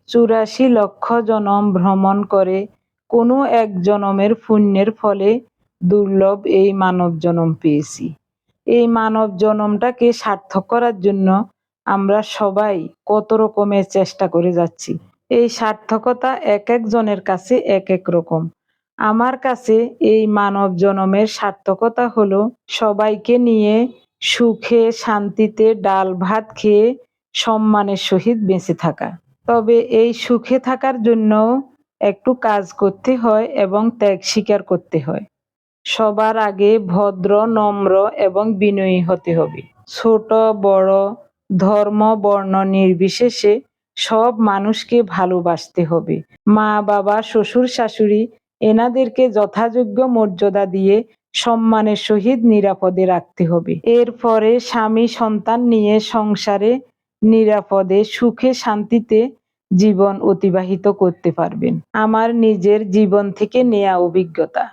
84 লক্ষ জনম ভ্রমণ করে কোনো এক জনমের পুণ্যের ফলে দুর্লভ এই মানব জনম পেয়েছি। এই মানব জনমটাকে সার্থক করার জন্য আমরা সবাই কত রকমের চেষ্টা করে যাচ্ছি। এই সার্থকতা এক একজনের কাছে এক এক রকম। আমার কাছে এই মানব জনমের সার্থকতা হলো সবাইকে নিয়ে সুখে শান্তিতে ডাল ভাত খেয়ে সম্মানের সহিত বেঁচে থাকা। তবে এই সুখে থাকার জন্য একটু কাজ করতে হয় এবং ত্যাগ স্বীকার করতে হয়। সবার আগে ভদ্র, নম্র এবং বিনয়ী হতে হবে। ছোট বড়, ধর্ম বর্ণ নির্বিশেষে সব মানুষকে ভালোবাসতে হবে। মা বাবা, শ্বশুর শাশুড়ি এনাদেরকে যথাযোগ্য মর্যাদা দিয়ে সম্মানের সহিত নিরাপদে রাখতে হবে। এরপরে স্বামী সন্তান নিয়ে সংসারে নিরাপদে সুখে শান্তিতে জীবন অতিবাহিত করতে পারবেন। আমার নিজের জীবন থেকে নেয়া অভিজ্ঞতা।